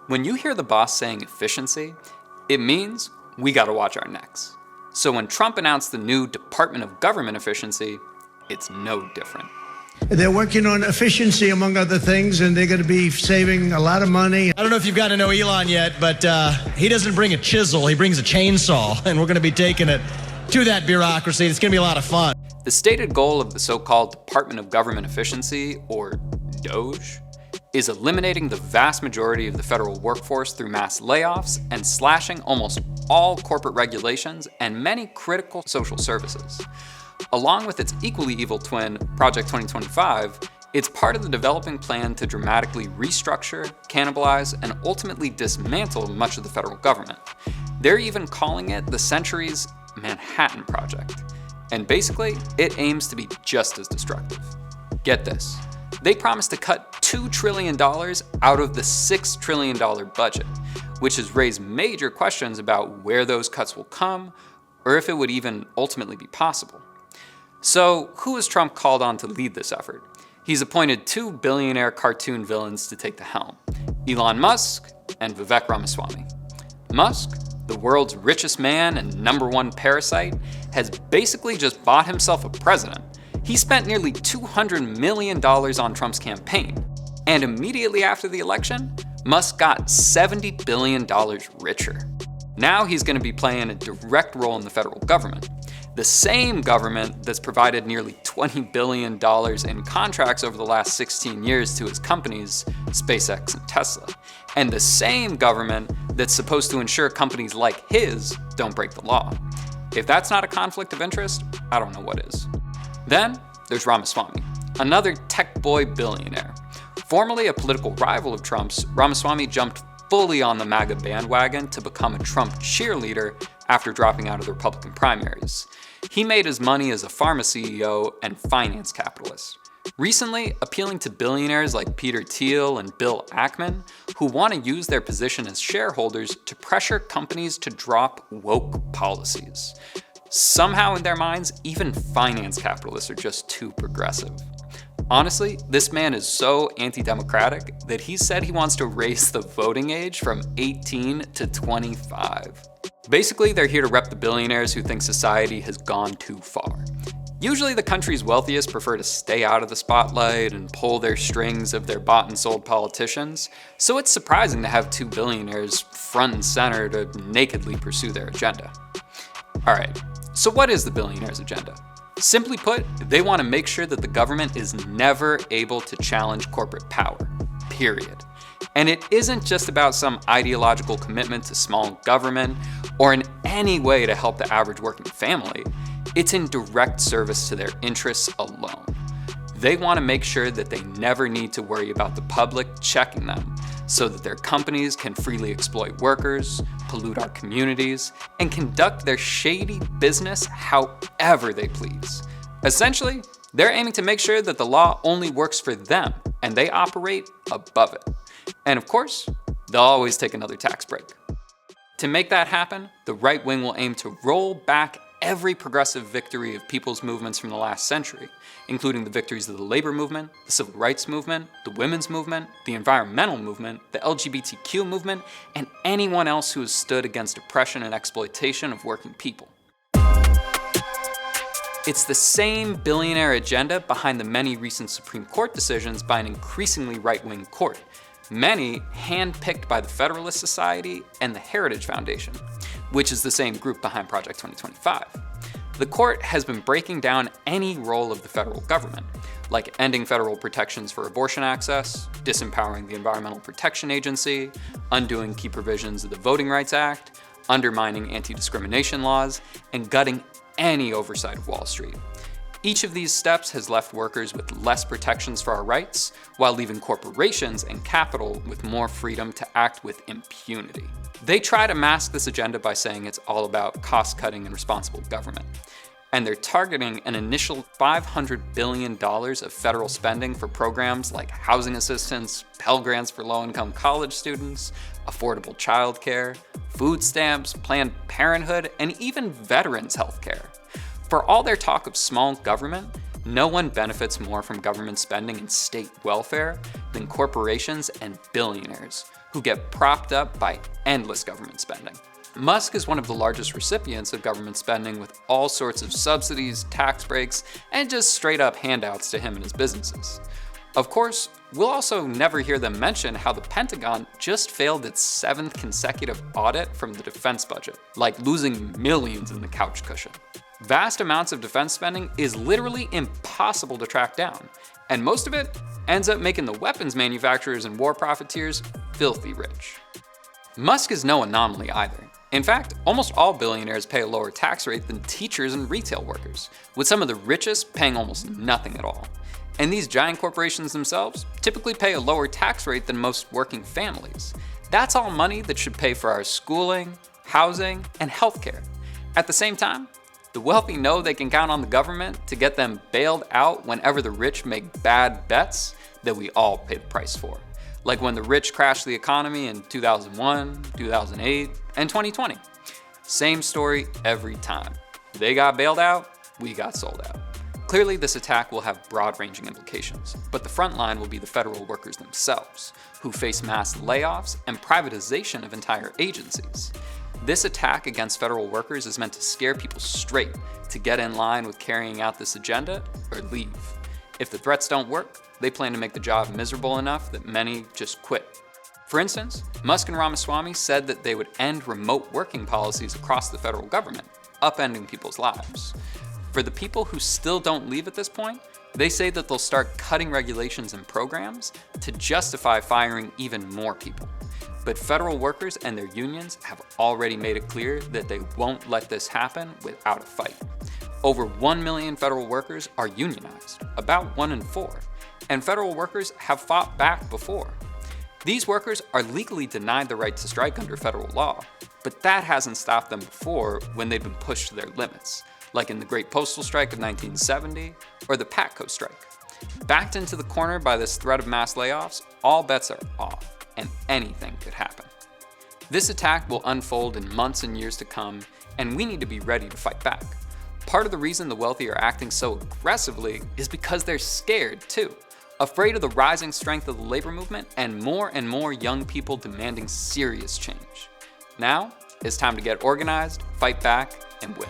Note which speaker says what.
Speaker 1: When you hear the boss saying efficiency, it means we gotta watch our necks. So when Trump announced the new Department of Government Efficiency, it's no different.
Speaker 2: They're working on efficiency, among other things, and they're going to be saving a lot of money.
Speaker 3: I don't know if you've got to know Elon yet, but he doesn't bring a chisel, he brings a chainsaw, and we're going to be taking it to that bureaucracy. It's going to be a lot of fun.
Speaker 1: The stated goal of the so-called Department of Government Efficiency, or DOGE, is eliminating the vast majority of the federal workforce through mass layoffs and slashing almost all corporate regulations and many critical social services. Along with its equally evil twin, Project 2025, it's part of the developing plan to dramatically restructure, cannibalize, and ultimately dismantle much of the federal government. They're even calling it the century's Manhattan Project. And basically, it aims to be just as destructive. Get this. They promised to cut $2 trillion out of the $6 trillion budget, which has raised major questions about where those cuts will come, or if it would even ultimately be possible. So, who has Trump called on to lead this effort? He's appointed two billionaire cartoon villains to take the helm, Elon Musk and Vivek Ramaswamy. Musk, the world's richest man and #1 parasite, has basically just bought himself a president. He spent nearly $200 million on Trump's campaign. And immediately after the election, Musk got $70 billion richer. Now he's going to be playing a direct role in the federal government. The same government that's provided nearly $20 billion in contracts over the last 16 years to its companies, SpaceX and Tesla. And the same government that's supposed to ensure companies like his don't break the law. If that's not a conflict of interest, I don't know what is. Then there's Ramaswamy, another tech boy billionaire. Formerly a political rival of Trump's, Ramaswamy jumped fully on the MAGA bandwagon to become a Trump cheerleader after dropping out of the Republican primaries. He made his money as a pharma CEO and finance capitalist, recently appealing to billionaires like Peter Thiel and Bill Ackman, who want to use their position as shareholders to pressure companies to drop woke policies. Somehow in their minds, even finance capitalists are just too progressive. Honestly, this man is so anti-democratic that he said he wants to raise the voting age from 18 to 25. Basically, they're here to rep the billionaires who think society has gone too far. Usually the country's wealthiest prefer to stay out of the spotlight and pull their strings of their bought and sold politicians, so it's surprising to have two billionaires front and center to nakedly pursue their agenda. Alright, so what is the billionaires' agenda? Simply put, they want to make sure that the government is never able to challenge corporate power, period. And it isn't just about some ideological commitment to small government or in any way to help the average working family. It's in direct service to their interests alone. They want to make sure that they never need to worry about the public checking them so that their companies can freely exploit workers, pollute our communities, and conduct their shady business however they please. Essentially, they're aiming to make sure that the law only works for them and they operate above it. And of course, they'll always take another tax break. To make that happen, the right wing will aim to roll back every progressive victory of people's movements from the last century, including the victories of the labor movement, the civil rights movement, the women's movement, the environmental movement, the LGBTQ movement, and anyone else who has stood against oppression and exploitation of working people. It's the same billionaire agenda behind the many recent Supreme Court decisions by an increasingly right-wing court, many handpicked by the Federalist Society and the Heritage Foundation, which is the same group behind Project 2025. The court has been breaking down any role of the federal government, like ending federal protections for abortion access, disempowering the Environmental Protection Agency, undoing key provisions of the Voting Rights Act, undermining anti-discrimination laws, and gutting any oversight of Wall Street. Each of these steps has left workers with less protections for our rights, while leaving corporations and capital with more freedom to act with impunity. They try to mask this agenda by saying it's all about cost-cutting and responsible government. And they're targeting an initial $500 billion of federal spending for programs like housing assistance, Pell Grants for low-income college students, affordable childcare, food stamps, Planned Parenthood, and even veterans' health care. For all their talk of small government, no one benefits more from government spending in state welfare than corporations and billionaires, who get propped up by endless government spending. Musk is one of the largest recipients of government spending, with all sorts of subsidies, tax breaks, and just straight up handouts to him and his businesses. Of course, we'll also never hear them mention how the Pentagon just failed its 7th consecutive audit from the defense budget, like losing millions in the couch cushion. Vast amounts of defense spending is literally impossible to track down, and most of it ends up making the weapons manufacturers and war profiteers filthy rich. Musk is no anomaly either. In fact, almost all billionaires pay a lower tax rate than teachers and retail workers, with some of the richest paying almost nothing at all. And these giant corporations themselves typically pay a lower tax rate than most working families. That's all money that should pay for our schooling, housing, and healthcare. At the same time, the wealthy know they can count on the government to get them bailed out whenever the rich make bad bets that we all pay the price for. Like when the rich crashed the economy in 2001, 2008, and 2020. Same story every time. They got bailed out, we got sold out. Clearly, this attack will have broad-ranging implications, but the front line will be the federal workers themselves, who face mass layoffs and privatization of entire agencies. This attack against federal workers is meant to scare people straight to get in line with carrying out this agenda or leave. If the threats don't work, they plan to make the job miserable enough that many just quit. For instance, Musk and Ramaswamy said that they would end remote working policies across the federal government, upending people's lives. For the people who still don't leave at this point, they say that they'll start cutting regulations and programs to justify firing even more people. But federal workers and their unions have already made it clear that they won't let this happen without a fight. Over 1 million federal workers are unionized, about 1 in 4, and federal workers have fought back before. These workers are legally denied the right to strike under federal law, but that hasn't stopped them before when they've been pushed to their limits, like in the Great Postal Strike of 1970 or the PATCO strike. Backed into the corner by this threat of mass layoffs, all bets are off, and anything could happen. This attack will unfold in months and years to come, and we need to be ready to fight back. Part of the reason the wealthy are acting so aggressively is because they're scared too, afraid of the rising strength of the labor movement and more young people demanding serious change. Now, it's time to get organized, fight back, and win.